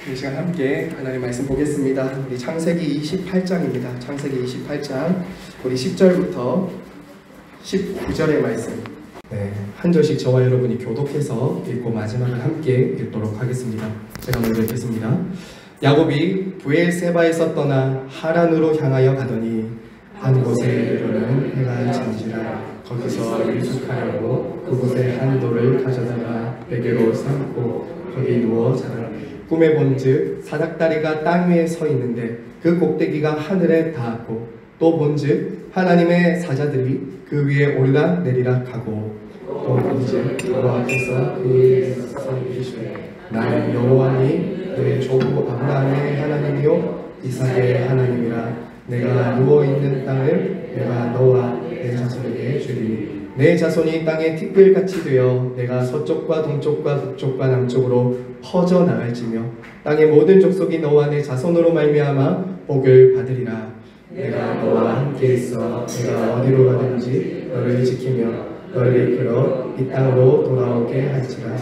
이 시간 함께 하나님 말씀 보겠습니다. 우리 창세기 28장입니다. 창세기 28장 우리 10절부터 19절의 말씀, 한 절씩 저와 여러분이 교독해서 읽고 마지막을 함께 읽도록 하겠습니다. 제가 먼저 읽겠습니다. 야곱이 브엘세바에서 떠나 하란으로 향하여 가더니 한 곳에 이르러는 해가 진지라 거기서 일숙하려고 그곳에 한 돌을 가져다가 베개로 삼고 거기 누워 자더라. 꿈에 본즉 사닥다리가 땅 위에 서 있는데 그 꼭대기가 하늘에 닿았고 또 본즉 하나님의 사자들이 그 위에 올라 내리락 하고 또 본즉 여호와께서 그 위에 서 계시되 나는 여호와니 너의 조부 아브라함의 하나님이요 이삭의 하나님이라. 내가 누워있는 땅을 내가 너와 내 자손에게 주리니 내 자손이 땅에 티끌같이 되어 내가 서쪽과 동쪽과 북쪽과 남쪽으로 퍼져나갈지며 땅의 모든 족속이 너와 내 자손으로 말미암아 복을 받으리라. 내가 너와 함께 있어 내가 어디로 가든지 너를 지키며 너를 이끌어 이 땅으로 돌아오게 할지라.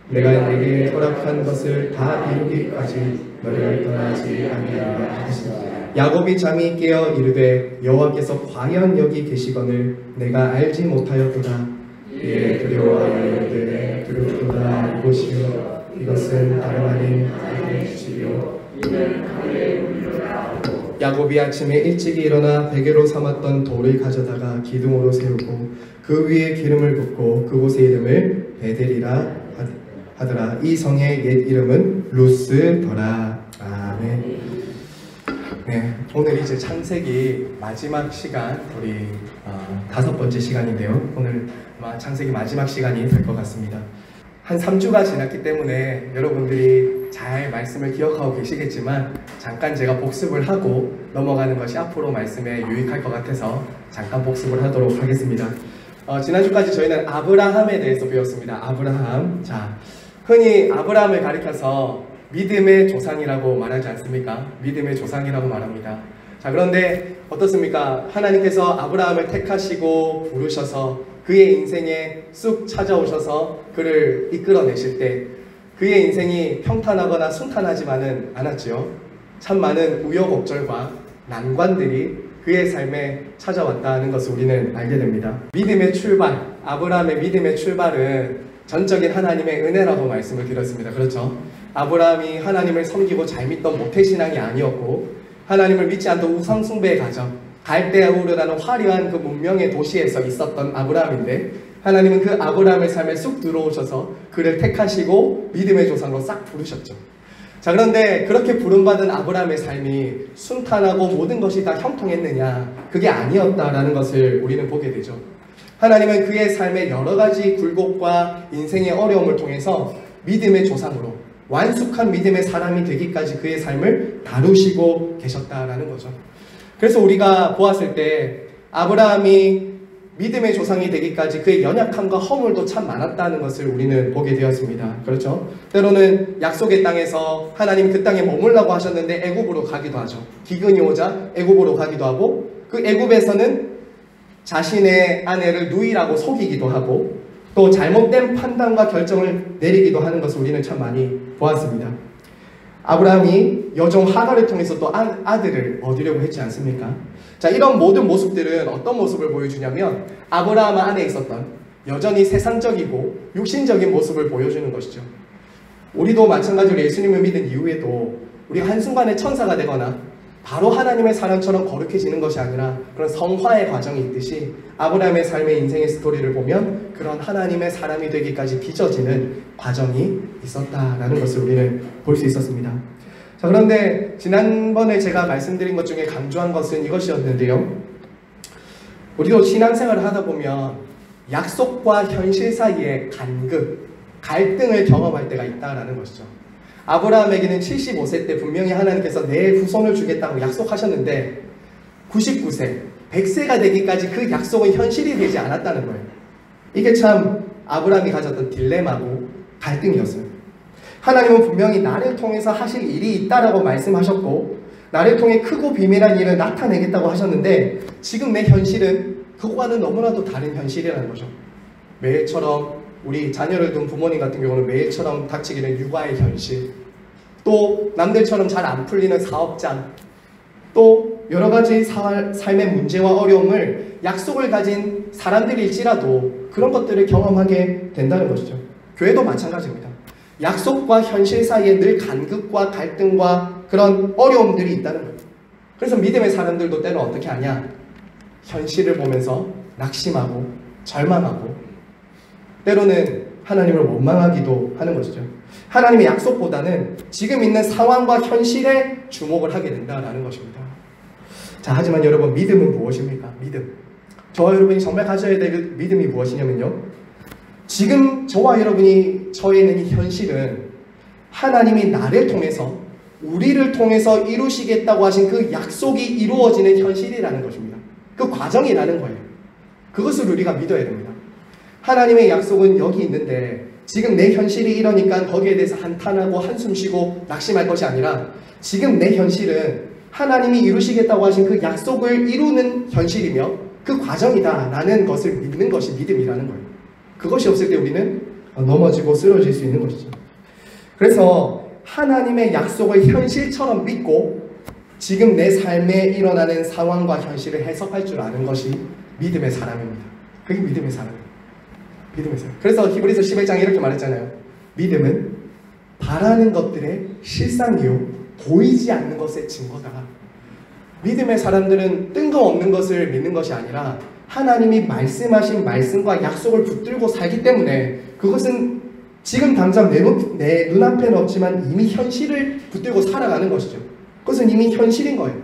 내가 내게 허락한 것을 다 이루기까지 너를 떠나지 아니하리라 하시니라. 야곱이 잠이 깨어 이르되 여호와께서 과연 여기 계시거늘 내가 알지 못하였도다. 이에 두려워하여 이르되 두렵도다. 이곳이요 이것은 다름 아닌 하나님의 집이요 야곱이 아침에 일찍이 일어나 베개로 삼았던 돌을 가져다가 기둥으로 세우고 그 위에 기름을 붓고 그곳의 이름을 베델이라 하더라. 이 성의 옛 이름은 루스더라. 아멘. 오늘 이제 창세기 마지막 시간, 우리 5번째 시간인데요. 오늘 아마 창세기 마지막 시간이 될 것 같습니다. 한 3주가 지났기 때문에 여러분들이 잘 말씀을 기억하고 계시겠지만 잠깐 제가 복습을 하고 넘어가는 것이 앞으로 말씀에 유익할 것 같아서 잠깐 복습을 하도록 하겠습니다. 지난주까지 저희는 아브라함에 대해서 배웠습니다. 아브라함. 자, 흔히 아브라함을 가리켜서 믿음의 조상이라고 말하지 않습니까? 믿음의 조상이라고 말합니다. 자, 그런데 어떻습니까? 하나님께서 아브라함을 택하시고 부르셔서 그의 인생에 쑥 찾아오셔서 그를 이끌어내실 때 그의 인생이 평탄하거나 순탄하지만은 않았지요. 참 많은 우여곡절과 난관들이 그의 삶에 찾아왔다는 것을 우리는 알게 됩니다. 믿음의 출발, 아브라함의 믿음의 출발은 전적인 하나님의 은혜라고 말씀을 드렸습니다. 그렇죠? 아브라함이 하나님을 섬기고 잘 믿던 모태신앙이 아니었고 하나님을 믿지 않던 우상숭배의 가정, 갈대아우르라는 화려한 그 문명의 도시에서 있었던 아브라함인데 하나님은 그 아브라함의 삶에 쑥 들어오셔서 그를 택하시고 믿음의 조상으로 싹 부르셨죠. 자, 그런데 그렇게 부름받은 아브라함의 삶이 순탄하고 모든 것이 다 형통했느냐? 그게 아니었다라는 것을 우리는 보게 되죠. 하나님은 그의 삶의 여러 가지 굴곡과 인생의 어려움을 통해서 믿음의 조상으로 완숙한 믿음의 사람이 되기까지 그의 삶을 다루시고 계셨다라는 거죠. 그래서 우리가 보았을 때 아브라함이 믿음의 조상이 되기까지 그의 연약함과 허물도 참 많았다는 것을 우리는 보게 되었습니다. 그렇죠? 때로는 약속의 땅에서 하나님 그 땅에 머물라고 하셨는데 애굽으로 가기도 하죠. 기근이 오자 애굽으로 가기도 하고 그 애굽에서는 자신의 아내를 누이라고 속이기도 하고 또 잘못된 판단과 결정을 내리기도 하는 것을 우리는 참 많이 보았습니다. 아브라함이 여종 하갈을 통해서 또 아들을 얻으려고 했지 않습니까? 자, 이런 모든 모습들은 어떤 모습을 보여주냐면 아브라함 안에 있었던 여전히 세상적이고 육신적인 모습을 보여주는 것이죠. 우리도 마찬가지로 예수님을 믿은 이후에도 우리가 한순간에 천사가 되거나 바로 하나님의 사람처럼 거룩해지는 것이 아니라 그런 성화의 과정이 있듯이 아브라함의 삶의 인생의 스토리를 보면 그런 하나님의 사람이 되기까지 빚어지는 과정이 있었다라는 것을 우리는 볼 수 있었습니다. 자, 그런데 지난번에 제가 말씀드린 것 중에 강조한 것은 이것이었는데요. 우리도 신앙생활을 하다 보면 약속과 현실 사이에 갈등을 경험할 때가 있다라는 것이죠. 아브라함에게는 75세 때 분명히 하나님께서 내 후손을 주겠다고 약속하셨는데 99세, 100세가 되기까지 그 약속은 현실이 되지 않았다는 거예요. 이게 참 아브라함이 가졌던 딜레마고 갈등이었어요. 하나님은 분명히 나를 통해서 하실 일이 있다라고 말씀하셨고 나를 통해 크고 비밀한 일을 나타내겠다고 하셨는데 지금 내 현실은 그거와는 너무나도 다른 현실이라는 거죠. 매일처럼 우리 자녀를 둔 부모님 같은 경우는 매일처럼 닥치게 된 육아의 현실, 또 남들처럼 잘 안 풀리는 사업장, 또 여러 가지 삶의 문제와 어려움을 약속을 가진 사람들일지라도 그런 것들을 경험하게 된다는 것이죠. 교회도 마찬가지입니다. 약속과 현실 사이에 늘 간극과 갈등과 그런 어려움들이 있다는 거예요. 그래서 믿음의 사람들도 때로 어떻게 하냐? 현실을 보면서 낙심하고 절망하고 때로는 하나님을 원망하기도 하는 것이죠. 하나님의 약속보다는 지금 있는 상황과 현실에 주목을 하게 된다는 것입니다. 자, 하지만 여러분, 믿음은 무엇입니까? 믿음. 저와 여러분이 정말 가져야 될 믿음이 무엇이냐면요, 지금 저와 여러분이 처해 있는 이 현실은 하나님이 나를 통해서, 우리를 통해서 이루시겠다고 하신 그 약속이 이루어지는 현실이라는 것입니다. 그 과정이라는 거예요. 그것을 우리가 믿어야 됩니다. 하나님의 약속은 여기 있는데 지금 내 현실이 이러니까 거기에 대해서 한탄하고 한숨 쉬고 낙심할 것이 아니라, 지금 내 현실은 하나님이 이루시겠다고 하신 그 약속을 이루는 현실이며 그 과정이다라는 것을 믿는 것이 믿음이라는 거예요. 그것이 없을 때 우리는 넘어지고 쓰러질 수 있는 것이죠. 그래서 하나님의 약속을 현실처럼 믿고 지금 내 삶에 일어나는 상황과 현실을 해석할 줄 아는 것이 믿음의 사람입니다. 그게 믿음의 사람이에요. 믿음의 사람. 그래서 히브리서 11장에 이렇게 말했잖아요. 믿음은 바라는 것들의 실상이요 보이지 않는 것의 증거다. 믿음의 사람들은 뜬금없는 것을 믿는 것이 아니라 하나님이 말씀하신 말씀과 약속을 붙들고 살기 때문에 그것은 지금 당장 내 눈앞에는 없지만 이미 현실을 붙들고 살아가는 것이죠. 그것은 이미 현실인 거예요.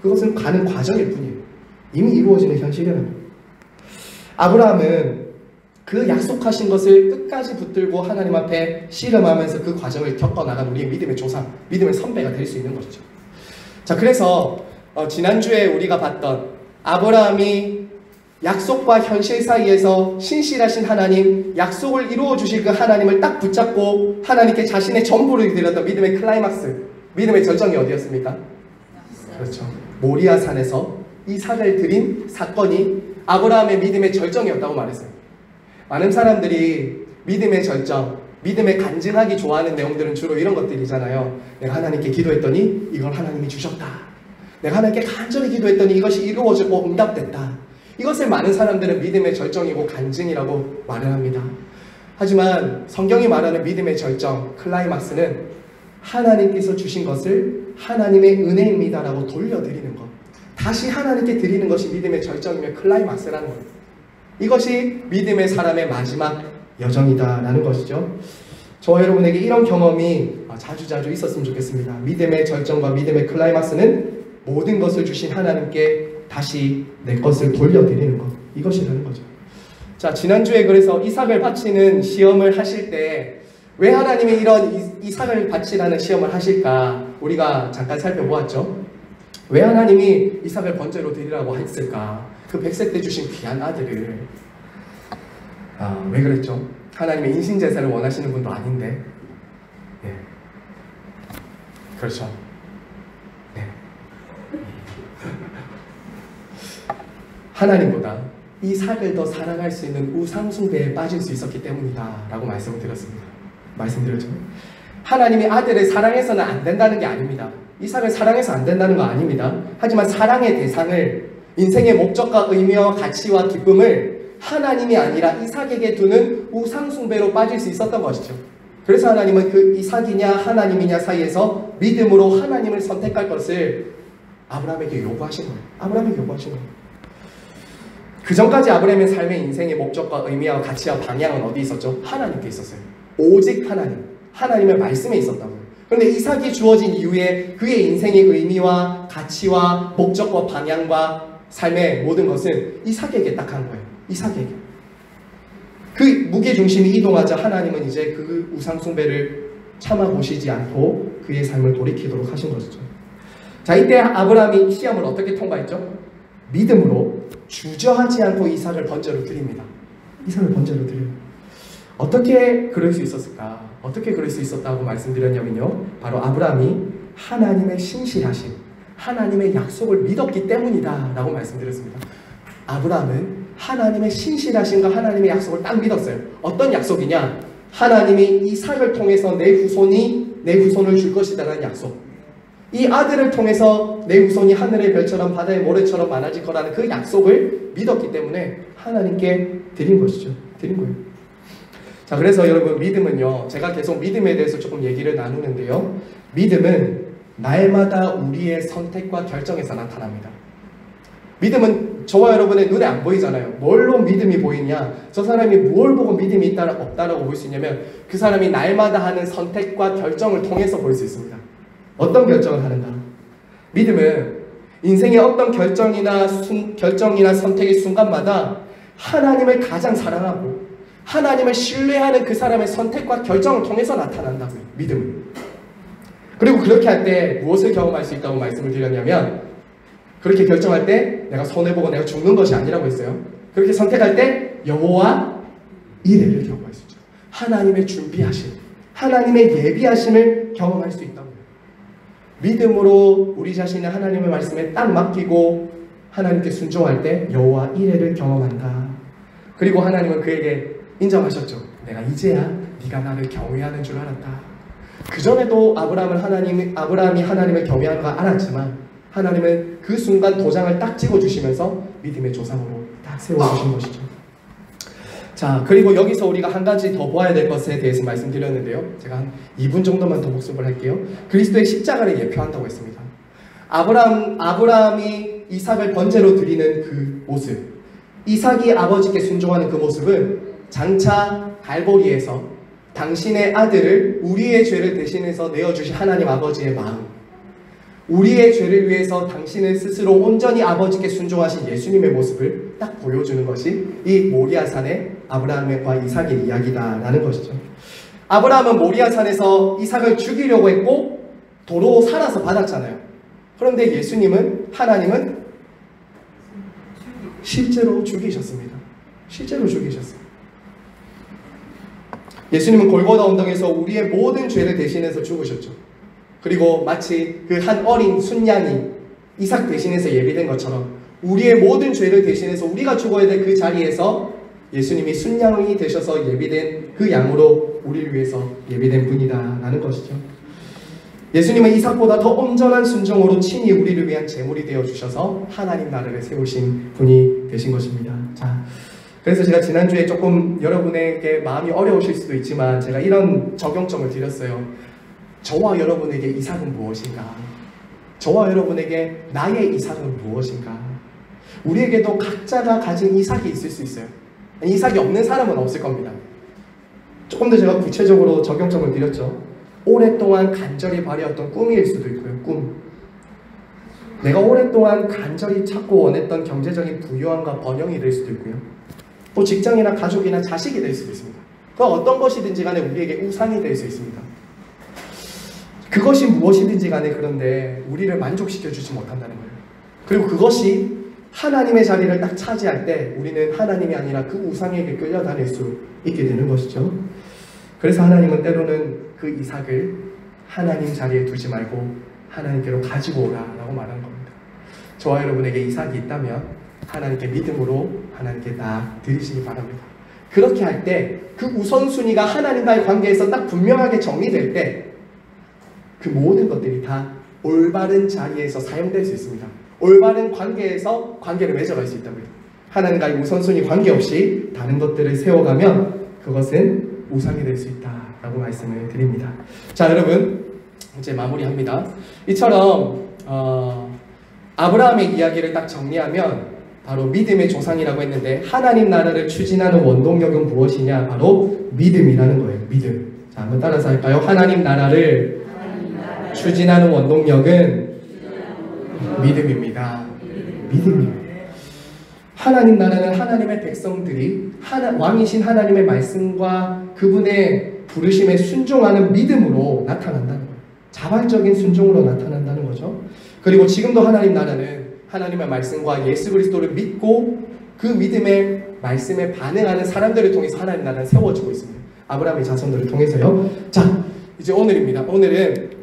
그것은 가는 과정일 뿐이에요. 이미 이루어지는 현실이라는 거예요. 아브라함은 그 약속하신 것을 끝까지 붙들고 하나님 앞에 씨름하면서 그 과정을 겪어나간 우리의 믿음의 조상, 믿음의 선배가 될 수 있는 것이죠. 자, 그래서 지난주에 우리가 봤던 아브라함이 약속과 현실 사이에서 신실하신 하나님, 약속을 이루어 주실 그 하나님을 딱 붙잡고 하나님께 자신의 전부를 드렸던 믿음의 클라이막스, 믿음의 절정이 어디였습니까? 그렇죠. 모리아 산에서 이삭을 드린 사건이 아브라함의 믿음의 절정이었다고 말했어요. 많은 사람들이 믿음의 절정, 믿음의 간증하기 좋아하는 내용들은 주로 이런 것들이잖아요. 내가 하나님께 기도했더니 이걸 하나님이 주셨다. 내가 하나님께 간절히 기도했더니 이것이 이루어지고 응답됐다. 이것을 많은 사람들은 믿음의 절정이고 간증이라고 말을 합니다. 하지만 성경이 말하는 믿음의 절정, 클라이막스는 하나님께서 주신 것을 하나님의 은혜입니다라고 돌려드리는 것, 다시 하나님께 드리는 것이 믿음의 절정이며 클라이막스라는 거예요. 이것이 믿음의 사람의 마지막 여정이다라는 것이죠. 저와 여러분에게 이런 경험이 자주자주 있었으면 좋겠습니다. 믿음의 절정과 믿음의 클라이막스는 모든 것을 주신 하나님께 다시 내 것을 돌려드리는 것, 이것이라는 거죠. 자, 지난주에 그래서 이삭을 바치는 시험을 하실 때 왜 하나님이 이런 이삭을 바치라는 시험을 하실까 우리가 잠깐 살펴보았죠. 왜 하나님이 이삭을 번제로 드리라고 했을까? 그 100세 때 주신 귀한 아들을 왜 그랬죠? 하나님의 인신제사를 원하시는 분도 아닌데, 네, 그렇죠. 네. 하나님보다 이삭을 더 사랑할 수 있는 우상숭배에 빠질 수 있었기 때문이다 라고 말씀을 드렸죠. 하나님이 아들을 사랑해서는 안 된다는 게 아닙니다. 이삭을 사랑해서 안 된다는 거 아닙니다. 하지만 사랑의 대상을, 인생의 목적과 의미와 가치와 기쁨을 하나님이 아니라 이삭에게 두는 우상숭배로 빠질 수 있었던 것이죠. 그래서 하나님은 그 이삭이냐 하나님이냐 사이에서 믿음으로 하나님을 선택할 것을 아브라함에게 요구하신 거예요. 그 전까지 아브라함의 삶의 인생의 목적과 의미와 가치와 방향은 어디 있었죠? 하나님께 있었어요. 오직 하나님의 말씀에 있었다고요. 그런데 이삭이 주어진 이후에 그의 인생의 의미와 가치와 목적과 방향과 삶의 모든 것은 이삭에게 딱 한 거예요. 이삭에게. 그 무게중심이 이동하자 하나님은 이제 그 우상숭배를 참아보시지 않고 그의 삶을 돌이키도록 하신 것이죠. 자, 이때 아브라함이 시험을 어떻게 통과했죠? 믿음으로 주저하지 않고 이삭을 번제로 드립니다. 이삭을 번제로 드립니다. 어떻게 그럴 수 있었을까? 어떻게 그럴 수 있었다고 말씀드렸냐면요, 바로 아브라함이 하나님의 신실하심, 하나님의 약속을 믿었기 때문이다 라고 말씀드렸습니다. 아브라함은 하나님의 신실하심과 하나님의 약속을 딱 믿었어요. 어떤 약속이냐? 하나님이 이삭을 통해서 내 후손이 내 후손을 줄 것이다라는 약속. 이 아들을 통해서 내 후손이 하늘의 별처럼 바다의 모래처럼 많아질 거라는 그 약속을 믿었기 때문에 하나님께 드린 것이죠. 드린 거예요. 자, 그래서 여러분 믿음은요, 제가 계속 믿음에 대해서 조금 얘기를 나누는데요, 믿음은 날마다 우리의 선택과 결정에서 나타납니다. 믿음은 저와 여러분의 눈에 안 보이잖아요. 뭘로 믿음이 보이냐? 저 사람이 뭘 보고 믿음이 있다 없다라고 볼 수 있냐면 그 사람이 날마다 하는 선택과 결정을 통해서 볼 수 있습니다. 어떤 결정을 하는가? 믿음은 인생의 어떤 결정이나 선택의 순간마다 하나님을 가장 사랑하고 하나님을 신뢰하는 그 사람의 선택과 결정을 통해서 나타난다고요. 믿음은. 그리고 그렇게 할 때 무엇을 경험할 수 있다고 말씀을 드렸냐면, 그렇게 결정할 때 내가 손해보고 내가 죽는 것이 아니라고 했어요. 그렇게 선택할 때 여호와 이레를 경험할 수 있죠. 하나님의 준비하심, 하나님의 예비하심을 경험할 수 있다고요. 믿음으로 우리 자신을 하나님의 말씀에 딱 맡기고 하나님께 순종할 때 여호와 이레를 경험한다. 그리고 하나님은 그에게 인정하셨죠. 내가 이제야 네가 나를 경외하는 줄 알았다. 그전에도 아브라함이 하나님을 경외하는 걸 알았지만 하나님은 그 순간 도장을 딱 찍어주시면서 믿음의 조상으로 딱 세워주신 것이죠. 자, 그리고 여기서 우리가 한 가지 더 보아야 될 것에 대해서 말씀드렸는데요. 제가 한 2분 정도만 더 복습을 할게요. 그리스도의 십자가를 예표한다고 했습니다. 아브라함이 이삭을 번제로 드리는 그 모습, 이삭이 아버지께 순종하는 그 모습은 장차 갈보리에서 당신의 아들을 우리의 죄를 대신해서 내어주신 하나님 아버지의 마음, 우리의 죄를 위해서 당신을 스스로 온전히 아버지께 순종하신 예수님의 모습을 딱 보여주는 것이 이 모리아산의 아브라함과 이삭의 이야기다라는 것이죠. 아브라함은 모리아산에서 이삭을 죽이려고 했고 도로 살아서 받았잖아요. 그런데 예수님은, 하나님은 실제로 죽이셨습니다. 실제로 죽이셨어요. 예수님은 골고다 언덕에서 우리의 모든 죄를 대신해서 죽으셨죠. 그리고 마치 그 한 어린 순양이 이삭 대신해서 예비된 것처럼 우리의 모든 죄를 대신해서 우리가 죽어야 될 그 자리에서 예수님이 순양이 되셔서 예비된 그 양으로 우리를 위해서 예비된 분이다라는 것이죠. 예수님은 이삭보다 더 온전한 순종으로 친히 우리를 위한 제물이 되어주셔서 하나님 나라를 세우신 분이 되신 것입니다. 자, 그래서 제가 지난주에 조금 여러분에게 마음이 어려우실 수도 있지만 제가 이런 적용점을 드렸어요. 저와 여러분에게 이삭은 무엇인가? 저와 여러분에게 나의 이삭은 무엇인가? 우리에게도 각자가 가진 이삭이 있을 수 있어요. 이삭이 없는 사람은 없을 겁니다. 조금 더 제가 구체적으로 적용점을 드렸죠. 오랫동안 간절히 바라였던 꿈일 수도 있고요. 꿈. 내가 오랫동안 간절히 찾고 원했던 경제적인 부유함과 번영이 될 수도 있고요. 또 직장이나 가족이나 자식이 될 수도 있습니다. 그 어떤 것이든지 간에 우리에게 우상이 될 수 있습니다. 그것이 무엇이든지 간에 그런데 우리를 만족시켜주지 못한다는 거예요. 그리고 그것이 하나님의 자리를 딱 차지할 때 우리는 하나님이 아니라 그 우상에게 끌려다닐 수 있게 되는 것이죠. 그래서 하나님은 때로는 그 이삭을 하나님 자리에 두지 말고 하나님께로 가지고 오라라고 말하는 겁니다. 저와 여러분에게 이삭이 있다면 하나님께 믿음으로 하나님께 다 드리시기 바랍니다. 그렇게 할 때 그 우선순위가 하나님과의 관계에서 딱 분명하게 정리될 때 그 모든 것들이 다 올바른 자리에서 사용될 수 있습니다. 올바른 관계에서 관계를 맺어갈 수 있다고요. 하나님과의 우선순위 관계없이 다른 것들을 세워가면 그것은 우상이 될 수 있다라고 말씀을 드립니다. 자, 여러분 이제 마무리합니다. 이처럼 아브라함의 이야기를 딱 정리하면 바로 믿음의 조상이라고 했는데 하나님 나라를 추진하는 원동력은 무엇이냐? 바로 믿음이라는 거예요. 믿음. 자, 한번 따라서 할까요? 하나님 나라를 추진하는 원동력은 믿음입니다. 믿음이에요. 하나님 나라는 하나님의 백성들이 왕이신 하나님의 말씀과 그분의 부르심에 순종하는 믿음으로 나타난다는 거예요. 자발적인 순종으로 나타난다는 거죠. 그리고 지금도 하나님 나라는 하나님의 말씀과 예수 그리스도를 믿고 그 믿음의 말씀에 반응하는 사람들을 통해서 하나님 나라는 세워지고 있습니다. 아브라함의 자손들을 통해서요. 자, 이제 오늘입니다. 오늘은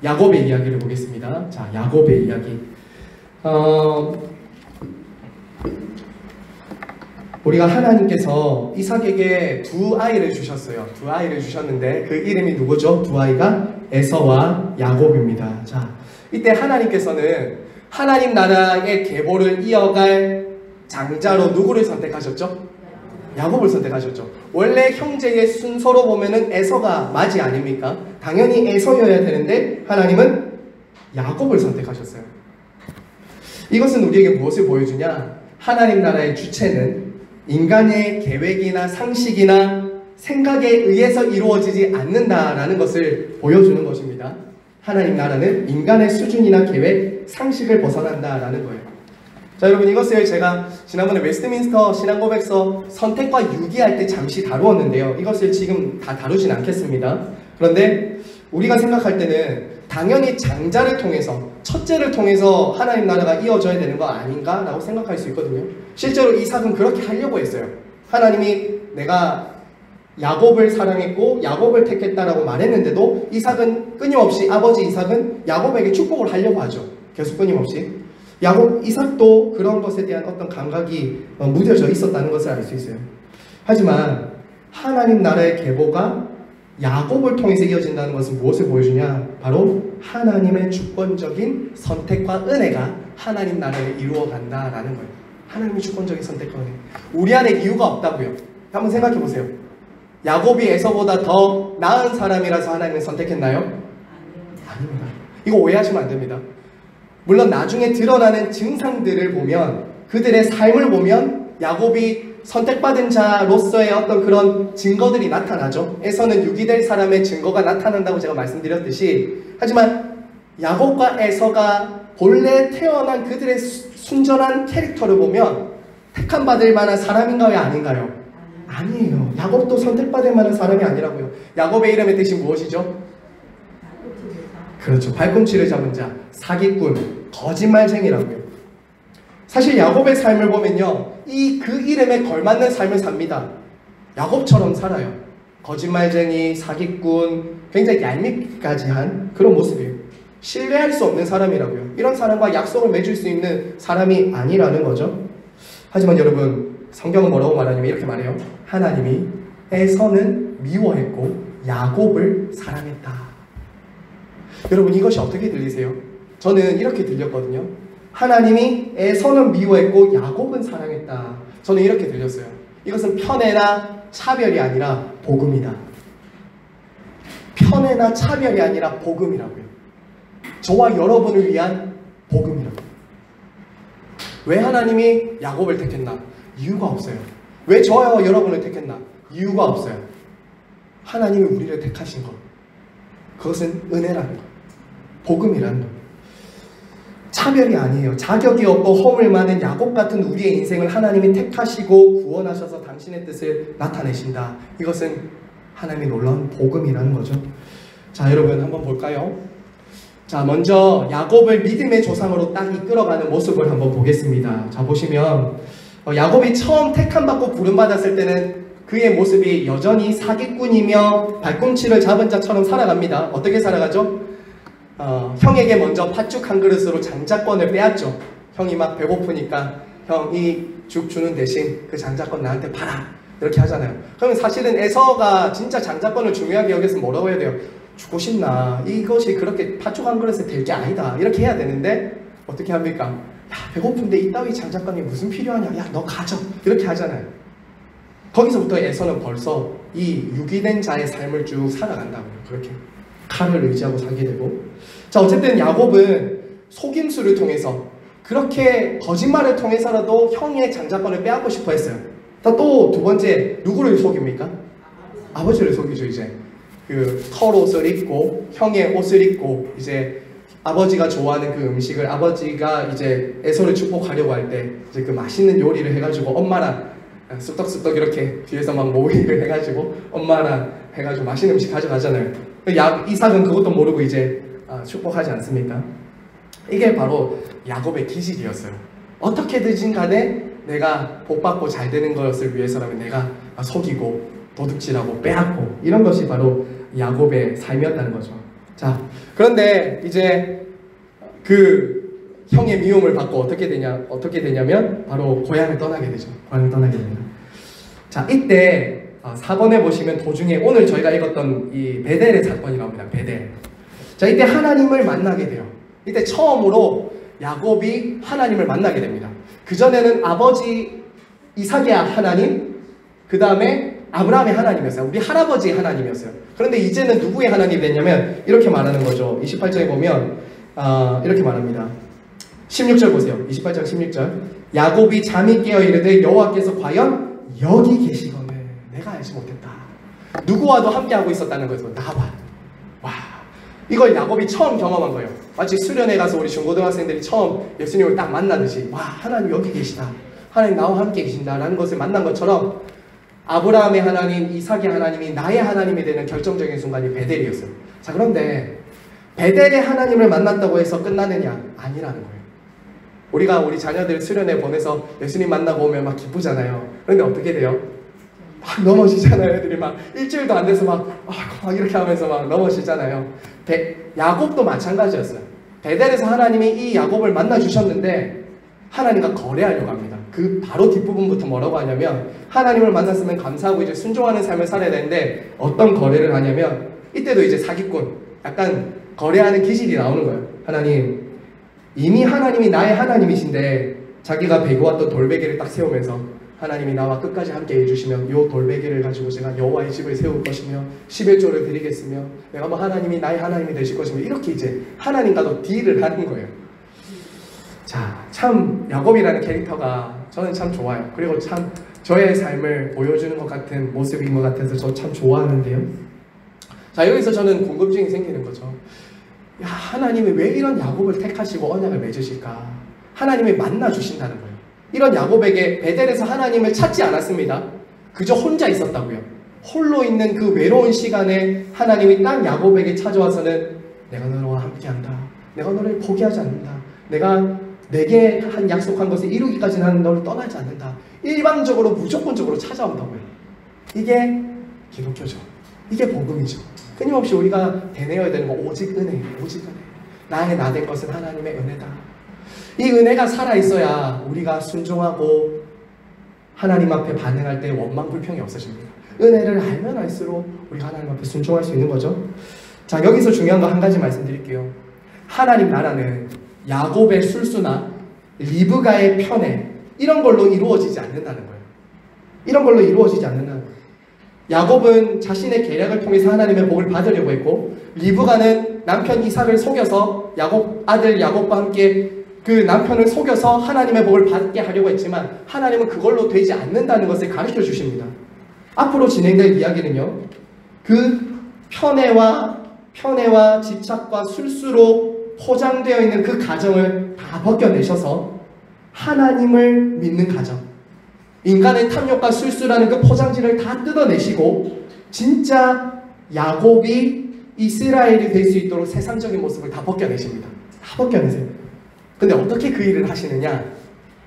야곱의 이야기를 보겠습니다. 자, 야곱의 이야기. 우리가 하나님께서 이삭에게 두 아이를 주셨어요. 두 아이를 주셨는데 그 이름이 누구죠? 두 아이가 에서와 야곱입니다. 자, 이때 하나님께서는 하나님 나라의 계보를 이어갈 장자로 누구를 선택하셨죠? 야곱을 선택하셨죠. 원래 형제의 순서로 보면은 에서가 맞이 아닙니까? 당연히 에서여야 되는데 하나님은 야곱을 선택하셨어요. 이것은 우리에게 무엇을 보여주냐? 하나님 나라의 주체는 인간의 계획이나 상식이나 생각에 의해서 이루어지지 않는다라는 것을 보여주는 것입니다. 하나님 나라는 인간의 수준이나 계획, 상식을 벗어난다라는 거예요. 자, 여러분, 이것을 제가 지난번에 웨스트민스터 신앙고백서 선택과 유기할 때 잠시 다루었는데요. 이것을 지금 다 다루진 않겠습니다. 그런데 우리가 생각할 때는 당연히 장자를 통해서, 첫째를 통해서 하나님 나라가 이어져야 되는 거 아닌가? 라고 생각할 수 있거든요. 실제로 이삭은 그렇게 하려고 했어요. 하나님이 내가 야곱을 사랑했고 야곱을 택했다라고 말했는데도 이삭은 끊임없이, 아버지 이삭은 야곱에게 축복을 하려고 하죠. 계속 끊임없이. 이삭도 그런 것에 대한 어떤 감각이 무뎌져 있었다는 것을 알 수 있어요. 하지만 하나님 나라의 계보가 야곱을 통해서 이어진다는 것은 무엇을 보여주냐? 바로 하나님의 주권적인 선택과 은혜가 하나님 나라를 이루어간다라는 거예요. 하나님의 주권적인 선택과 은혜. 우리 안에 이유가 없다고요. 한번 생각해 보세요. 야곱이 에서보다 더 나은 사람이라서 하나님을 선택했나요? 아닙니다. 이거 오해하시면 안 됩니다. 물론 나중에 드러나는 증상들을 보면, 그들의 삶을 보면 야곱이 선택받은 자로서의 어떤 그런 증거들이 나타나죠. 에서는 유기될 사람의 증거가 나타난다고 제가 말씀드렸듯이, 하지만 야곱과 에서가 본래 태어난 그들의 순전한 캐릭터를 보면 택함 받을 만한 사람인가요? 아닌가요? 아니에요. 야곱도 선택받을 만한 사람이 아니라고요. 야곱의 이름의 뜻이 무엇이죠? 그렇죠. 발꿈치를 잡은 자, 사기꾼, 거짓말쟁이라고요. 사실 야곱의 삶을 보면요, 그 이름에 걸맞는 삶을 삽니다. 야곱처럼 살아요. 거짓말쟁이, 사기꾼, 굉장히 얄밉기까지 한 그런 모습이에요. 신뢰할 수 없는 사람이라고요. 이런 사람과 약속을 맺을 수 있는 사람이 아니라는 거죠. 하지만 여러분, 성경은 뭐라고 말하냐면 이렇게 말해요. 하나님이 에서는 미워했고 야곱을 사랑했다. 여러분, 이것이 어떻게 들리세요? 저는 이렇게 들렸거든요. 하나님이 에서는 미워했고 야곱은 사랑했다. 저는 이렇게 들렸어요. 이것은 편애나 차별이 아니라 복음이다. 편애나 차별이 아니라 복음이라고요. 저와 여러분을 위한 복음이라고요. 왜 하나님이 야곱을 택했나? 이유가 없어요. 왜 저와 여러분을 택했나? 이유가 없어요. 하나님이 우리를 택하신 것, 그것은 은혜라는 것, 복음이라는 것. 차별이 아니에요. 자격이 없고 허물 많은 야곱 같은 우리의 인생을 하나님이 택하시고 구원하셔서 당신의 뜻을 나타내신다. 이것은 하나님의 놀라운 복음이라는 거죠. 자, 여러분 한번 볼까요? 자, 먼저 야곱을 믿음의 조상으로 딱 이끌어가는 모습을 한번 보겠습니다. 자, 보시면 야곱이 처음 택함받고 부름받았을 때는 그의 모습이 여전히 사기꾼이며 발꿈치를 잡은 자처럼 살아갑니다. 어떻게 살아가죠? 형에게 먼저 팥죽 한 그릇으로 장자권을 빼앗죠. 형이 막 배고프니까 형, 이 죽 주는 대신 그 장자권 나한테 팔아, 이렇게 하잖아요. 그러면 사실은 에서가 진짜 장자권을 중요하게 여기서 뭐라고 해야 돼요? 죽고 싶나? 이것이 그렇게 팥죽 한 그릇에 될 게 아니다, 이렇게 해야 되는데 어떻게 합니까? 야, 배고픈데 이따위 장자권이 무슨 필요하냐? 야, 너 가져, 이렇게 하잖아요. 거기서부터 에서는 벌써 이 유기된 자의 삶을 쭉 살아간다고요. 그렇게 칼을 의지하고 살게 되고. 자, 어쨌든 야곱은 속임수를 통해서, 그렇게 거짓말을 통해서라도 형의 장자권을 빼앗고 싶어 했어요. 또 두 번째, 누구를 속입니까? 아버지를 속이죠. 이제 그 털옷을 입고, 형의 옷을 입고, 이제 아버지가 좋아하는 그 음식을, 아버지가 이제 에서를 축복하려고 할 때 이제 그 맛있는 요리를 해가지고 엄마랑 쑥떡쑥떡 이렇게 뒤에서 막 모이를 해가지고 엄마랑 해가지고 맛있는 음식 가져가잖아요. 이삭은 그것도 모르고 이제 축복하지 않습니까? 이게 바로 야곱의 기질이었어요. 어떻게든 간에 내가 복받고 잘 되는 것을 위해서라면 내가 속이고 도둑질하고 빼앗고, 이런 것이 바로 야곱의 삶이었다는 거죠. 자, 그런데 이제 그 형의 미움을 받고 어떻게 되냐면 바로 고향을 떠나게 되죠. 고향을 떠나게 됩니다. 자, 이때 4번에 보시면 도중에 오늘 저희가 읽었던 이 베델의 사건이 나옵니다. 베델. 자, 이때 하나님을 만나게 돼요. 이때 처음으로 야곱이 하나님을 만나게 됩니다. 그전에는 아버지 이삭의 하나님, 그 다음에 아브라함의 하나님이었어요. 우리 할아버지의 하나님이었어요. 그런데 이제는 누구의 하나님이 됐냐면 이렇게 말하는 거죠. 28절에 보면 이렇게 말합니다. 16절 보세요. 28장 16절. 야곱이 잠이 깨어 이르되 여호와께서 과연 여기 계시거늘 내가 알지 못했다. 누구와도 함께하고 있었다는 거죠. 나와. 와, 이걸 야곱이 처음 경험한 거예요. 마치 수련회 가서 우리 중고등학생들이 처음 예수님을 딱 만나듯이, 와, 하나님 여기 계시다, 하나님 나와 함께 계신다라는 것을 만난 것처럼 아브라함의 하나님, 이삭의 하나님이 나의 하나님이 되는 결정적인 순간이 베델이었어요. 자, 그런데 베델의 하나님을 만났다고 해서 끝나느냐? 아니라는 거예요. 우리가 우리 자녀들 수련회 보내서 예수님 만나고 오면 막 기쁘잖아요. 그런데 어떻게 돼요? 막 넘어지잖아요. 애들이 막 일주일도 안 돼서 막 이렇게 하면서 막 넘어지잖아요. 야곱도 마찬가지였어요. 베델에서 하나님이 이 야곱을 만나 주셨는데 하나님과 거래하려고 합니다. 그 바로 뒷부분부터 뭐라고 하냐면, 하나님을 만났으면 감사하고 이제 순종하는 삶을 살아야 되는데 어떤 거래를 하냐면, 이때도 이제 사기꾼, 약간 거래하는 기질이 나오는 거예요. 하나님, 이미 하나님이 나의 하나님이신데 자기가 베고 왔던 돌베개를 딱 세우면서, 하나님이 나와 끝까지 함께 해주시면 요 돌베개를 가지고 제가 여호와의 집을 세울 것이며 11조를 드리겠으며 내가 뭐 하나님이 나의 하나님이 되실 것이며, 이렇게 이제 하나님과도 딜을 하는 거예요. 자, 참 야곱이라는 캐릭터가 저는 참 좋아요. 그리고 참 저의 삶을 보여주는 것 같은 모습인 것 같아서 저 참 좋아하는데요. 자, 여기서 저는 궁금증이 생기는 거죠. 야, 하나님이 왜 이런 야곱을 택하시고 언약을 맺으실까? 하나님이 만나 주신다는 거예요. 이런 야곱에게 베델에서 하나님을 찾지 않았습니다. 그저 혼자 있었다고요. 홀로 있는 그 외로운 시간에 하나님이 딱 야곱에게 찾아와서는 내가 너와 함께한다, 내가 너를 포기하지 않는다, 내가 내게 한 약속한 것을 이루기까지 나는 너를 떠나지 않는다, 일방적으로 무조건적으로 찾아온다고요. 이게 기독교죠. 이게 복음이죠. 끊임없이 우리가 되뇌어야 되는 거 오직 은혜, 오직 은혜. 나의 나 된 것은 하나님의 은혜다. 이 은혜가 살아있어야 우리가 순종하고 하나님 앞에 반응할 때 원망 불평이 없어집니다. 은혜를 알면 알수록 우리가 하나님 앞에 순종할 수 있는 거죠. 자, 여기서 중요한 거 한 가지 말씀드릴게요. 하나님 나라는 야곱의 술수나 리브가의 편애, 이런 걸로 이루어지지 않는다는 거예요. 이런 걸로 이루어지지 않는다는 거예요. 야곱은 자신의 계략을 통해서 하나님의 복을 받으려고 했고, 리브가는 남편 이삭을 속여서 아들 야곱과 함께 그 남편을 속여서 하나님의 복을 받게 하려고 했지만 하나님은 그걸로 되지 않는다는 것을 가르쳐 주십니다. 앞으로 진행될 이야기는요, 그 편애와 집착과 술수로 포장되어 있는 그 가정을 다 벗겨내셔서 하나님을 믿는 가정, 인간의 탐욕과 술수라는 그 포장지를 다 뜯어내시고 진짜 야곱이 이스라엘이 될 수 있도록 세상적인 모습을 다 벗겨내십니다. 다 벗겨내세요. 근데 어떻게 그 일을 하시느냐?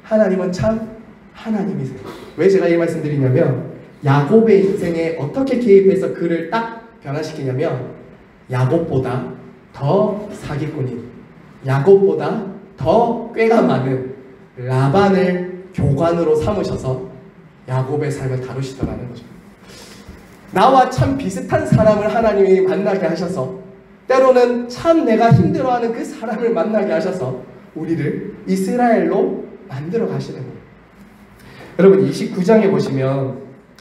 하나님은 참 하나님이세요. 왜 제가 이 말씀 드리냐면, 야곱의 인생에 어떻게 개입해서 그를 딱 변화시키냐면, 야곱보다 더 사기꾼인, 야곱보다 더 꾀가 많은 라반을 교관으로 삼으셔서 야곱의 삶을 다루시더라는 거죠. 나와 참 비슷한 사람을 하나님이 만나게 하셔서, 때로는 참 내가 힘들어하는 그 사람을 만나게 하셔서 우리를 이스라엘로 만들어 가시는 거예요. 여러분 29장에 보시면,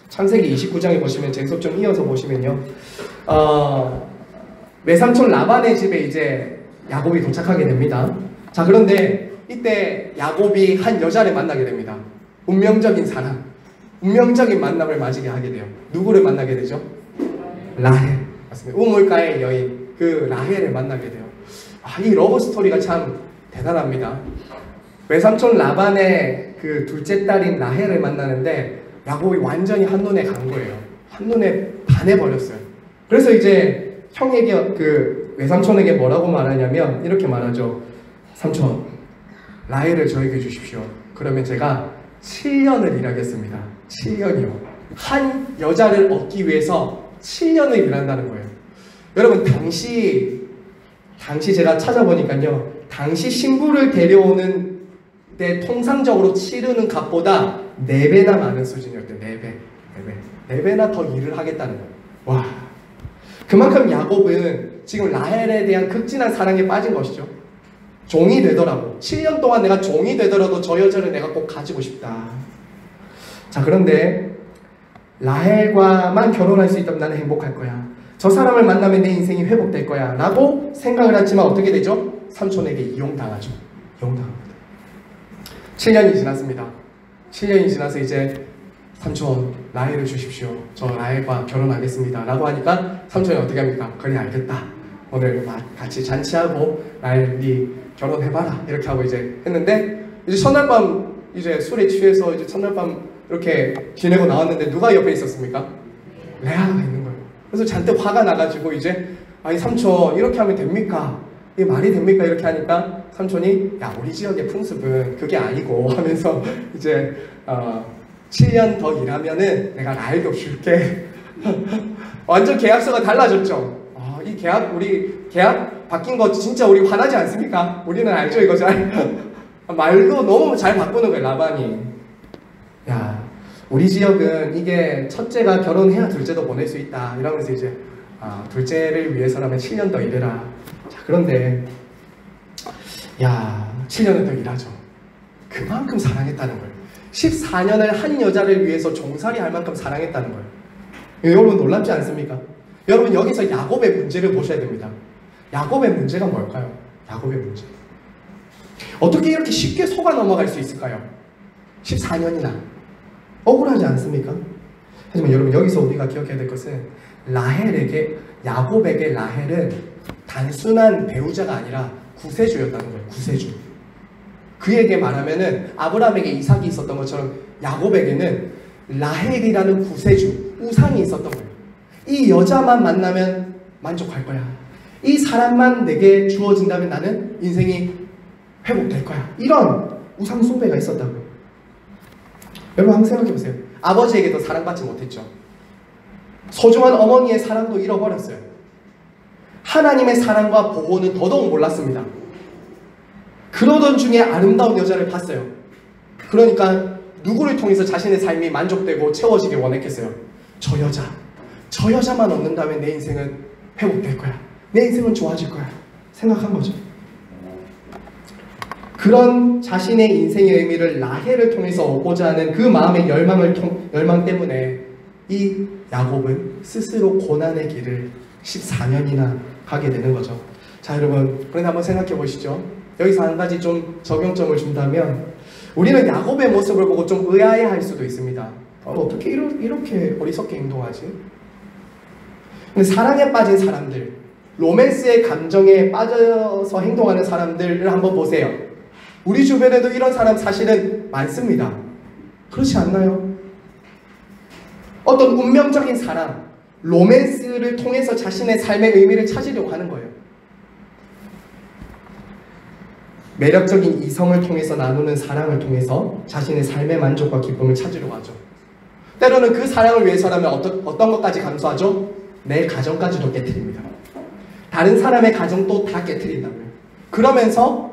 창세기 29장에 보시면 제 수업 좀 이어서 보시면요, 외삼촌 라반의 집에 이제 야곱이 도착하게 됩니다. 자, 그런데 이때 야곱이 한 여자를 만나게 됩니다. 운명적인 사람, 운명적인 만남을 맞이게 하게 돼요. 누구를 만나게 되죠? 라헬. 맞습니다. 우물가의 여인, 그 라헬을 만나게 돼요. 이 러브 스토리가 참 대단합니다. 외삼촌 라반의 그 둘째 딸인 라헬을 만나는데 야곱이 완전히 한눈에 간 거예요. 한눈에 반해버렸어요. 그래서 이제 형에게, 그 외삼촌에게 뭐라고 말하냐면 이렇게 말하죠. 삼촌, 라헬을 저에게 주십시오. 그러면 제가 7년을 일하겠습니다. 7년이요. 한 여자를 얻기 위해서 7년을 일한다는 거예요. 여러분, 당시 제가 찾아보니까요, 당시 신부를 데려오는 때 통상적으로 치르는 값보다 4배나 많은 수준이었대요. 4배. 4배나 더 일을 하겠다는 거예요. 와, 그만큼 야곱은 지금 라헬에 대한 극진한 사랑에 빠진 것이죠. 종이 되더라도 7년 동안 내가 종이 되더라도 저 여자를 내가 꼭 가지고 싶다. 자, 그런데 라헬과만 결혼할 수 있다면 나는 행복할 거야. 저 사람을 만나면 내 인생이 회복될 거야 라고 생각을 했지만 어떻게 되죠? 삼촌에게 이용당하죠. 이용당합니다. 7년이 지났습니다. 7년이 지나서 이제 삼촌 라헬을 주십시오. 저 라헬과 결혼하겠습니다 라고 하니까 삼촌이 어떻게 합니까? 그래, 알겠다. 오늘 같이 잔치하고 라헬이 결혼해봐라 이렇게 하고 이제 했는데, 이제 첫날 밤 이제 술에 취해서 이제 첫날 밤 이렇게 지내고 나왔는데 누가 옆에 있었습니까? 레아가 있는 거예요. 그래서 잔뜩 화가 나가지고 이제 아니 삼촌 이렇게 하면 됩니까? 이게 말이 됩니까? 이렇게 하니까 삼촌이 야, 우리 지역의 풍습은 그게 아니고 하면서 이제 7년 더 일하면은 내가 라헬도 줄게. 완전 계약서가 달라졌죠. 이 계약, 우리 계약 바뀐 거 진짜 우리 화나지 않습니까? 우리는 알죠 이거 잘. 말도 너무 잘 바꾸는 거예요 라반이. 야, 우리 지역은 이게 첫째가 결혼해야 둘째도 보낼 수 있다 이러면서 이제 둘째를 위해서라면 7년 더 일해라. 자, 그런데 야, 7년은 더 일하죠. 그만큼 사랑했다는 거예요. 14년을 한 여자를 위해서 종살이 할 만큼 사랑했다는 거예요. 여러분 놀랍지 않습니까? 여러분 여기서 야곱의 문제를 보셔야 됩니다. 야곱의 문제가 뭘까요? 야곱의 문제. 어떻게 이렇게 쉽게 속아 넘어갈 수 있을까요? 14년이나. 억울하지 않습니까? 하지만 여러분 여기서 우리가 기억해야 될 것은 야곱에게 라헬은 단순한 배우자가 아니라 구세주였다는 거예요. 구세주. 그에게 말하면은 아브라함에게 이삭이 있었던 것처럼 야곱에게는 라헬이라는 구세주, 우상이 있었던 거예요. 이 여자만 만나면 만족할 거야. 이 사람만 내게 주어진다면 나는 인생이 회복될 거야. 이런 우상 숭배가 있었다고요. 여러분 한번 생각해 보세요. 아버지에게도 사랑받지 못했죠. 소중한 어머니의 사랑도 잃어버렸어요. 하나님의 사랑과 보호는 더더욱 몰랐습니다. 그러던 중에 아름다운 여자를 봤어요. 그러니까 누구를 통해서 자신의 삶이 만족되고 채워지길 원했겠어요? 저 여자만 얻는다면 내 인생은 회복될 거야. 내 인생은 좋아질 거야. 생각한 거죠. 그런 자신의 인생의 의미를 라헬을 통해서 얻고자 하는 그 마음의 열망 때문에 이 야곱은 스스로 고난의 길을 14년이나 가게 되는 거죠. 자, 여러분, 그런데 한번 생각해 보시죠. 여기서 한 가지 좀 적용점을 준다면 우리는 야곱의 모습을 보고 좀 의아해할 수도 있습니다. 어떻게 이렇게 어리석게 행동하지? 근데 사랑에 빠진 사람들, 로맨스의 감정에 빠져서 행동하는 사람들을 한번 보세요. 우리 주변에도 이런 사람 사실은 많습니다. 그렇지 않나요? 어떤 운명적인 사랑, 로맨스를 통해서 자신의 삶의 의미를 찾으려고 하는 거예요. 매력적인 이성을 통해서 나누는 사랑을 통해서 자신의 삶의 만족과 기쁨을 찾으려고 하죠. 때로는 그 사랑을 위해서라면 어떤 것까지 감수하죠? 내 가정까지도 깨트립니다. 다른 사람의 가정도 다 깨트린다고요. 그러면서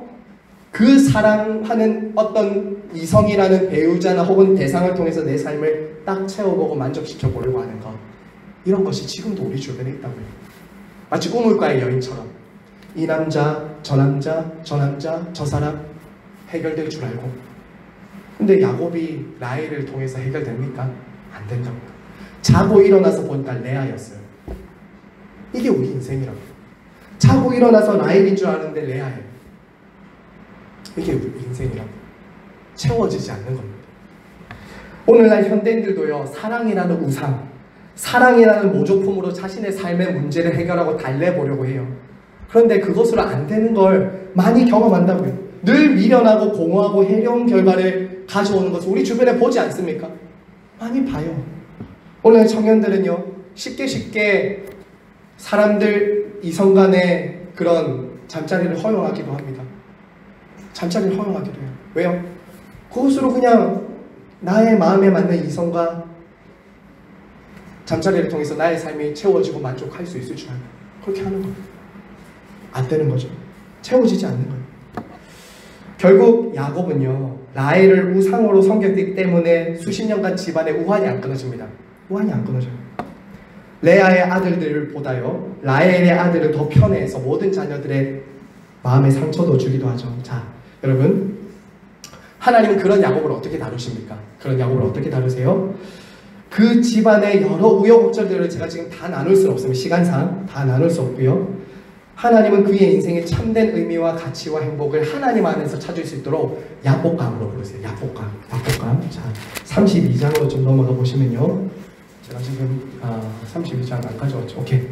그 사랑하는 어떤 이성이라는 배우자나 혹은 대상을 통해서 내 삶을 딱 채워보고 만족시켜 보려고 하는 것, 이런 것이 지금도 우리 주변에 있다고요. 마치 우물가의 여인처럼 이 남자, 저 남자, 저 사람 해결될 줄 알고, 근데 야곱이 라헬을 통해서 해결됩니까? 안 된다고요. 자고 일어나서 보니까 레아였어요. 이게 우리 인생이라고. 자고 일어나서 라헬인 줄 아는데 레아예요. 이게 우리 인생이라고. 채워지지 않는 겁니다. 오늘날 현대인들도요, 사랑이라는 우상, 사랑이라는 모조품으로 자신의 삶의 문제를 해결하고 달래보려고 해요. 그런데 그것으로 안 되는 걸 많이 경험한다고요. 늘 미련하고 공허하고 해로운 결과를 가져오는 것을 우리 주변에 보지 않습니까? 많이 봐요. 오늘 청년들은요, 쉽게 사람들 이성 간의 그런 잠자리를 허용하기도 합니다. 잠자리를 허용하기도 해요. 왜요? 그것으로 그냥 나의 마음에 맞는 이성과 잠자리를 통해서 나의 삶이 채워지고 만족할 수 있을 줄 알고 그렇게 하는 거예요. 안 되는 거죠. 채워지지 않는 거예요. 결국 야곱은요, 라헬을 우상으로 섬겼기 때문에 수십 년간 집안에 우환이 안 끊어집니다. 무한히 안 끊어져요. 레아의 아들들보다요 라헬의 아들을 더 편애해서 모든 자녀들의 마음의 상처도 주기도 하죠. 자, 여러분, 하나님은 그런 야곱을 어떻게 다루십니까? 그런 야곱을 어떻게 다루세요? 그 집안의 여러 우여곡절들을 제가 지금 다 나눌 수는 없습니다. 시간상 다 나눌 수 없고요. 하나님은 그의 인생의 참된 의미와 가치와 행복을 하나님 안에서 찾을 수 있도록 야복강으로 부르세요. 야복강. 자, 32장으로 좀 넘어가 보시면요. 제가 지금 32장 안 가져왔죠. 오케이.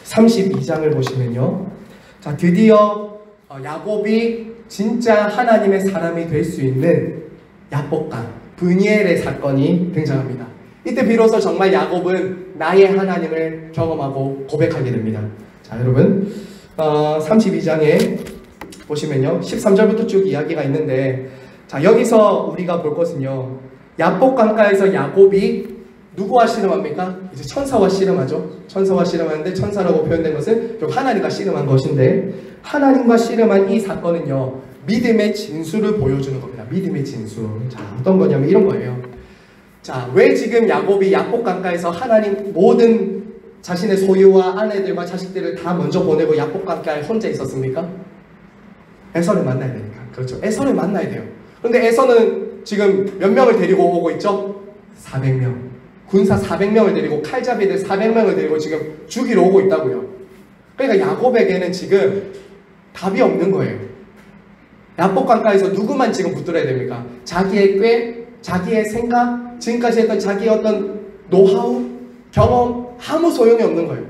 32장을 보시면요. 자, 드디어 야곱이 진짜 하나님의 사람이 될 수 있는 야복강, 브니엘의 사건이 등장합니다. 이때 비로소 정말 야곱은 나의 하나님을 경험하고 고백하게 됩니다. 자, 여러분, 32장에 보시면요 13절부터 쭉 이야기가 있는데, 자, 여기서 우리가 볼 것은요, 야복 강가에서 야곱이 누구와 씨름합니까? 이제 천사와 씨름하죠. 천사와 씨름하는데, 천사라고 표현된 것은 결국 하나님과 씨름한 것인데, 하나님과 씨름한 이 사건은요 믿음의 진수를 보여주는 겁니다. 믿음의 진수. 자, 어떤 거냐면 이런 거예요. 자, 왜 지금 야곱이 야복 강가에서 하나님 모든 자신의 소유와 아내들과 자식들을 다 먼저 보내고 야복 강가에 혼자 있었습니까? 에서를 만나야 되니까. 그렇죠. 에서를 만나야 돼요. 그런데 에서는 지금 몇 명을 데리고 오고 있죠? 400명. 군사 400명을 데리고, 칼잡이들 400명을 데리고 지금 죽이러 오고 있다고요. 그러니까 야곱에게는 지금 답이 없는 거예요. 야복 강가에서 누구만 지금 붙들어야 됩니까? 자기의 꾀, 자기의 생각, 지금까지 했던 자기의 어떤 노하우, 경험, 아무 소용이 없는 거예요.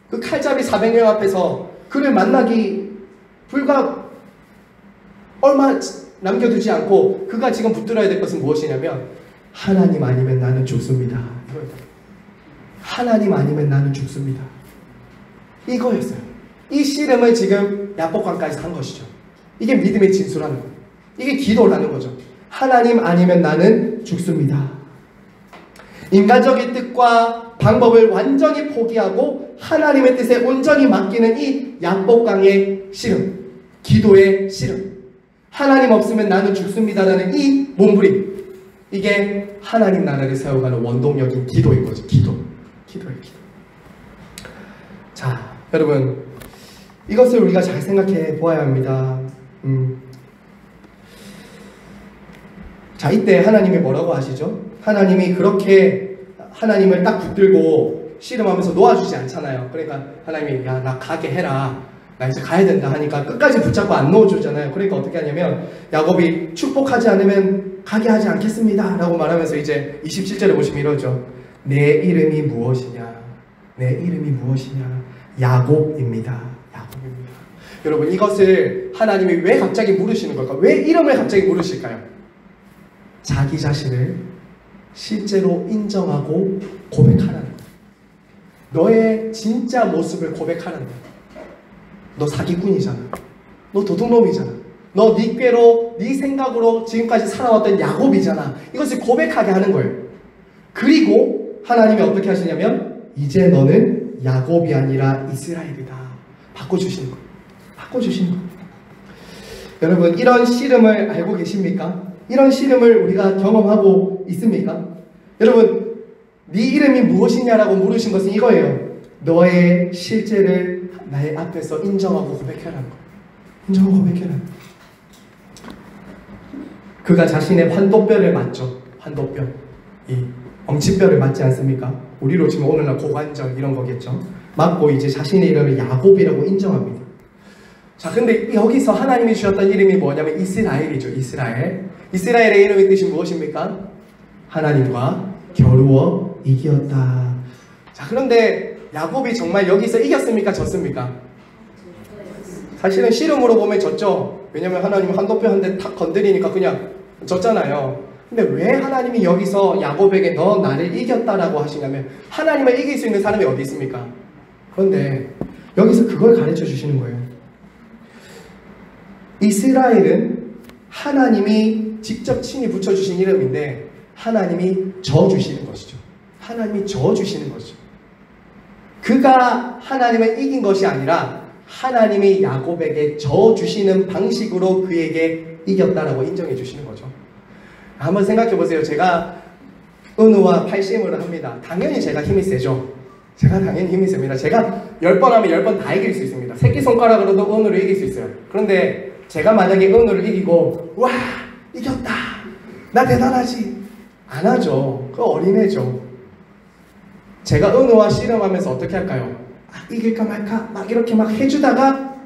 그 칼잡이 400명 앞에서 그를 만나기 불과 얼마 남겨두지 않고 그가 지금 붙들어야 될 것은 무엇이냐면, 하나님 아니면 나는 죽습니다. 하나님 아니면 나는 죽습니다. 이거였어요. 이 씨름을 지금 야복 강가에서 한 것이죠. 이게 믿음의 진수라는 거예요. 이게 기도라는 거죠. 하나님 아니면 나는 죽습니다. 인간적인 뜻과 방법을 완전히 포기하고 하나님의 뜻에 온전히 맡기는 이 야복강의 씨름, 기도의 씨름. 하나님 없으면 나는 죽습니다라는 이 몸부림, 이게 하나님 나라를 세워가는 원동력인 기도인 거죠. 기도예요, 기도. 자, 여러분, 이것을 우리가 잘 생각해 보아야 합니다. 자, 이때 하나님이 뭐라고 하시죠? 하나님이 그렇게 하나님을 딱 붙들고 씨름하면서 놓아주지 않잖아요. 그러니까 하나님이 야, 나 가게 해라, 나 이제 가야 된다 하니까 끝까지 붙잡고 안 놓아주잖아요. 그러니까 어떻게 하냐면, 야곱이 축복하지 않으면 가게 하지 않겠습니다 라고 말하면서 이제 27절에 보시면 이러죠. 내 이름이 무엇이냐? 내 이름이 무엇이냐? 야곱입니다. 야곱입니다. 여러분, 이것을 하나님이 왜 갑자기 물으시는 걸까? 왜 이름을 갑자기 물으실까요? 자기 자신을 실제로 인정하고 고백하라는 거예요. 너의 진짜 모습을 고백하라는 거예요. 너 사기꾼이잖아. 너 도둑놈이잖아. 너 네 꾀로, 네 생각으로 지금까지 살아왔던 야곱이잖아. 이것을 고백하게 하는 거예요. 그리고 하나님이 어떻게 하시냐면, 이제 너는 야곱이 아니라 이스라엘이다. 바꿔주시는 거예요. 바꿔주시는 거예요. 여러분, 이런 씨름을 알고 계십니까? 이런 씨름을 우리가 경험하고 있습니까? 여러분, 네 이름이 무엇이냐라고 물으신 것은 이거예요. 너의 실제를 나의 앞에서 인정하고 고백해라는 거예요. 인정하고 고백해라는 거예요. 그가 자신의 환도뼈를 맞죠. 환도뼈, 이 엉치뼈를 맞지 않습니까? 우리로 치면 오늘날 고관절 이런 거겠죠. 맞고 이제 자신의 이름을 야곱이라고 인정합니다. 자, 근데 여기서 하나님이 주셨던 이름이 뭐냐면 이스라엘이죠. 이스라엘. 이스라엘의 이름의 뜻이 무엇입니까? 하나님과 겨루어 이기었다. 자, 그런데 야곱이 정말 여기서 이겼습니까? 졌습니까? 사실은 씨름으로 보면 졌죠. 왜냐면 하나님 한도뼈 한 대 탁 건드리니까 그냥 졌잖아요. 근데 왜 하나님이 여기서 야곱에게 너 나를 이겼다라고 하시냐면, 하나님을 이길 수 있는 사람이 어디 있습니까? 그런데 여기서 그걸 가르쳐 주시는 거예요. 이스라엘은 하나님이 직접 친히 붙여주신 이름인데, 하나님이 저어주시는 것이죠. 하나님이 저어주시는 것이죠. 그가 하나님을 이긴 것이 아니라 하나님이 야곱에게 저어주시는 방식으로 그에게 이겼다라고 인정해 주시는 거죠. 한번 생각해 보세요. 제가 은우와 팔심을 합니다. 당연히 제가 힘이 세죠. 제가 당연히 힘이 셉니다. 제가 10번 하면 10번 다 이길 수 있습니다. 새끼손가락으로도 은우를 이길 수 있어요. 그런데 제가 만약에 은우를 이기고 와 이겼다 나 대단하지 안 하죠. 그 어린애죠. 제가 은우와 씨름하면서 어떻게 할까요? 이길까 말까 막 이렇게 막 해주다가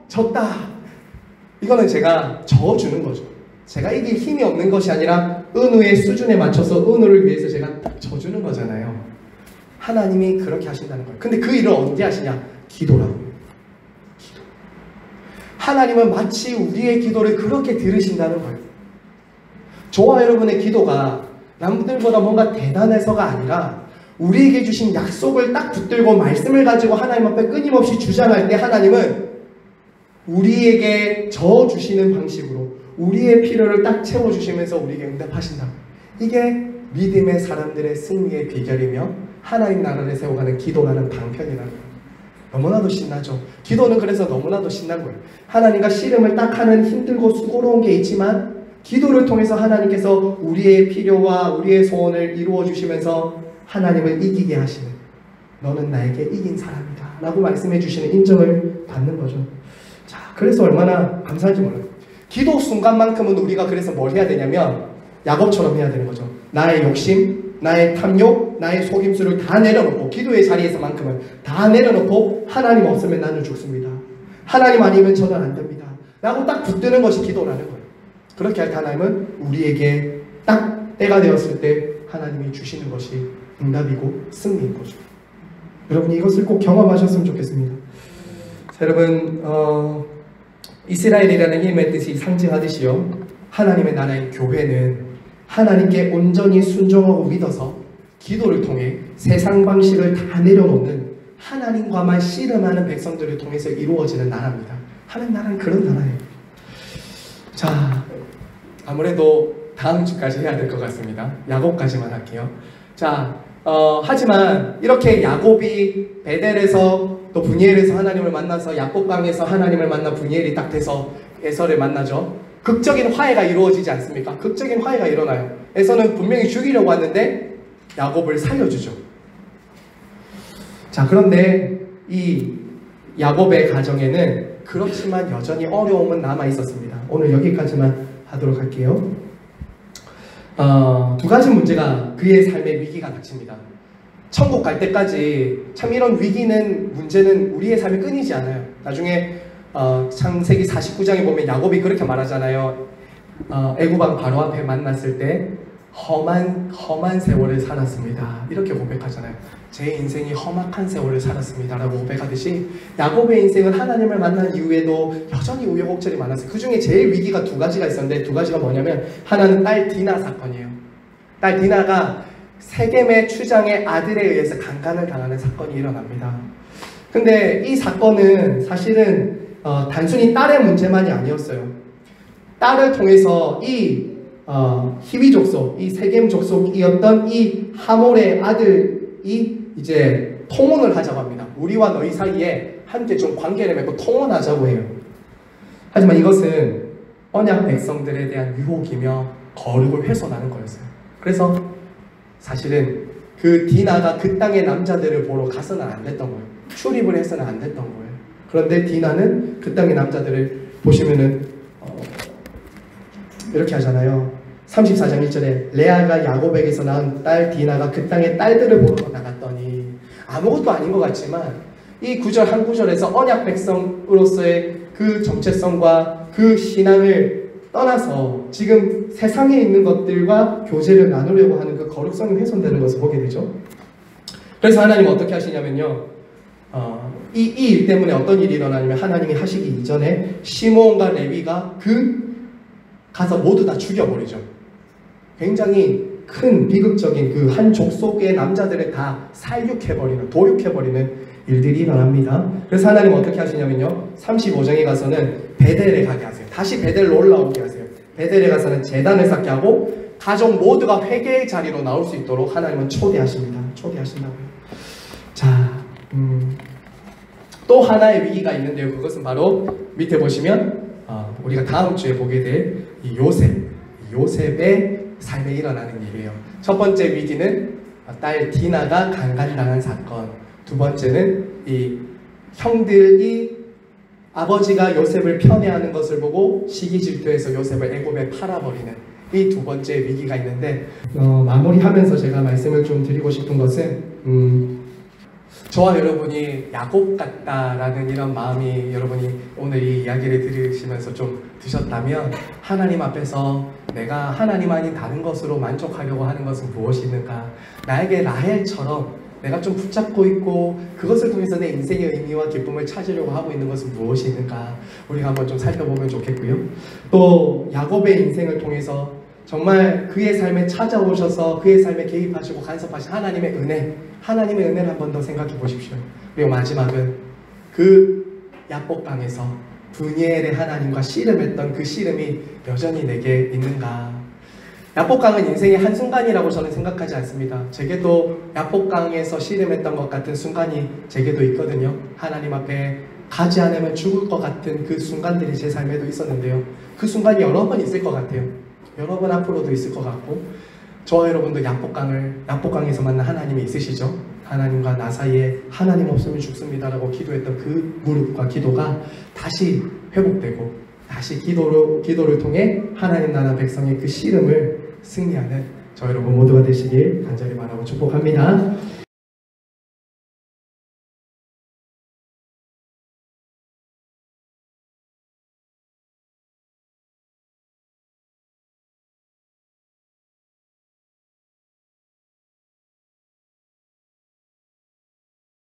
졌다. 이거는 제가 져주는 거죠. 제가 이길 힘이 없는 것이 아니라 은우의 수준에 맞춰서 은우를 위해서 제가 딱 져주는 거잖아요. 하나님이 그렇게 하신다는 거예요. 근데 그 일을 언제 하시냐? 기도라고요. 기도. 하나님은 마치 우리의 기도를 그렇게 들으신다는 거예요. 저와 여러분의 기도가 남들보다 뭔가 대단해서가 아니라 우리에게 주신 약속을 딱 붙들고 말씀을 가지고 하나님 앞에 끊임없이 주장할 때 하나님은 우리에게 저어주시는 방식으로 우리의 필요를 딱 채워주시면서 우리에게 응답하신다. 이게 믿음의 사람들의 승리의 비결이며 하나님 나라를 세워가는 기도라는 방편이라는 거예요. 너무나도 신나죠. 기도는 그래서 너무나도 신난 거예요. 하나님과 씨름을 딱 하는 힘들고 수고로운 게 있지만 기도를 통해서 하나님께서 우리의 필요와 우리의 소원을 이루어 주시면서 하나님을 이기게 하시는, 너는 나에게 이긴 사람이다 라고 말씀해 주시는 인정을 받는 거죠. 자, 그래서 얼마나 감사한지 몰라요. 기도 순간만큼은 우리가 그래서 뭘 해야 되냐면 야곱처럼 해야 되는 거죠. 나의 욕심, 나의 탐욕, 나의 속임수를 다 내려놓고, 기도의 자리에서만큼은 다 내려놓고 하나님 없으면 나는 죽습니다, 하나님 아니면 저는 안 됩니다 라고 딱 붙드는 것이 기도라는 거예요. 그렇게 할 때 하나님은 우리에게 딱 때가 되었을 때 하나님이 주시는 것이 응답이고 승리인 거죠. 여러분이 이것을 꼭 경험하셨으면 좋겠습니다. 자, 여러분 이스라엘이라는 이름의 뜻이 상징하듯이요, 하나님의 나라의 교회는 하나님께 온전히 순종하고 믿어서 기도를 통해 세상 방식을 다 내려놓는 하나님과만 씨름하는 백성들을 통해서 이루어지는 나라입니다. 하나님 나라는 그런 나라예요. 자, 아무래도 다음 주까지 해야 될 것 같습니다. 야곱까지만 할게요. 자, 하지만 이렇게 야곱이 베델에서 또 브니엘에서 하나님을 만나서 야곱강에서 하나님을 만나 브니엘이 딱 돼서 에서를 만나죠. 극적인 화해가 이루어지지 않습니까? 극적인 화해가 일어나요. 에서는 분명히 죽이려고 하는데 야곱을 살려주죠. 자, 그런데 이 야곱의 가정에는 그렇지만 여전히 어려움은 남아 있었습니다. 오늘 여기까지만 하도록 할게요. 두 가지 문제가 그의 삶의 위기가 닥칩니다. 천국 갈 때까지 참 이런 위기는, 문제는 우리의 삶에 끊이지 않아요. 나중에 창세기 49장에 보면 야곱이 그렇게 말하잖아요. 애굽왕 바로 앞에 만났을 때 험한 세월을 살았습니다 이렇게 고백하잖아요. 제 인생이 험악한 세월을 살았습니다 라고 고백하듯이 야곱의 인생은 하나님을 만난 이후에도 여전히 우여곡절이 많았어요. 그 중에 제일 위기가 두 가지가 있었는데, 두 가지가 뭐냐면, 하나는 딸 디나 사건이에요. 딸 디나가 세겜의 추장의 아들에 의해서 강간을 당하는 사건이 일어납니다. 근데 이 사건은 사실은 단순히 딸의 문제만이 아니었어요. 딸을 통해서 이 히위 족속, 이 세겜 족속이었던 이 하몰의 아들이 이제 통혼을 하자고 합니다. 우리와 너희 사이에 함께 좀 관계를 맺고 통혼하자고 해요. 하지만 이것은 언약 백성들에 대한 유혹이며 거룩을 훼손하는 거였어요. 그래서 사실은 그 디나가 그 땅의 남자들을 보러 가서는 안 됐던 거예요. 출입을 해서는 안 됐던 거예요. 그런데 디나는 그 땅의 남자들을 보시면은 이렇게 하잖아요. 34장 1절에 레아가 야곱에게서 낳은 딸 디나가 그 땅의 딸들을 보러 나갔더니, 아무것도 아닌 것 같지만 이 구절 한 구절에서 언약 백성으로서의 그 정체성과 그 신앙을 떠나서 지금 세상에 있는 것들과 교제를 나누려고 하는 그 거룩성이 훼손되는 것을 보게 되죠. 그래서 하나님은 어떻게 하시냐면요, 이 일 때문에 어떤 일이 일어나냐면, 하나님이 하시기 이전에 시므온과 레위가 가서 모두 다 죽여버리죠. 굉장히 큰 비극적인 그 한 족속의 남자들을 다 살육해버리는, 도육해버리는 일들이 일어납니다. 그래서 하나님은 어떻게 하시냐면요, 35장에 가서는 베델에 가게 하세요. 다시 베델로 올라오게 하세요. 베델에 가서는 제단을 쌓게 하고 가족 모두가 회개의 자리로 나올 수 있도록 하나님은 초대하십니다. 초대하신다고요. 자, 또 하나의 위기가 있는데요. 그것은 바로 밑에 보시면 우리가 다음 주에 보게 될 이 요셉의 삶에 일어나는 일이에요. 첫 번째 위기는 딸 디나가 강간당한 사건. 두 번째는 이 형들이 아버지가 요셉을 편애하는 것을 보고 시기 질투해서 요셉을 애굽에 팔아버리는 이 두 번째 위기가 있는데, 마무리하면서 제가 말씀을 좀 드리고 싶은 것은 저와 여러분이 야곱 같다라는 이런 마음이 여러분이 오늘 이 이야기를 들으시면서 좀 드셨다면, 하나님 앞에서 내가 하나님 아닌 다른 것으로 만족하려고 하는 것은 무엇이 있는가, 나에게 라헬처럼 내가 좀 붙잡고 있고 그것을 통해서 내 인생의 의미와 기쁨을 찾으려고 하고 있는 것은 무엇이 있는가, 우리가 한번 좀 살펴보면 좋겠고요. 또 야곱의 인생을 통해서 정말 그의 삶에 찾아오셔서 그의 삶에 개입하시고 간섭하신 하나님의 은혜를 한 번 더 생각해 보십시오. 그리고 마지막은 그 야복강에서 브니엘의 하나님과 씨름했던 그 씨름이 여전히 내게 있는가. 야복강은 인생의 한순간이라고 저는 생각하지 않습니다. 제게도 야복강에서 씨름했던 것 같은 순간이 제게도 있거든요. 하나님 앞에 가지 않으면 죽을 것 같은 그 순간들이 제 삶에도 있었는데요. 그 순간이 여러 번 있을 것 같아요. 여러 번 앞으로도 있을 것 같고, 저와 여러분도 야복강에서 만난 하나님이 있으시죠? 하나님과 나 사이에 하나님 없으면 죽습니다라고 기도했던 그 무릎과 기도가 다시 회복되고, 다시 기도를 통해 하나님 나라 백성의 그 씨름을 승리하는 저 여러분 모두가 되시길 간절히 바라고 축복합니다.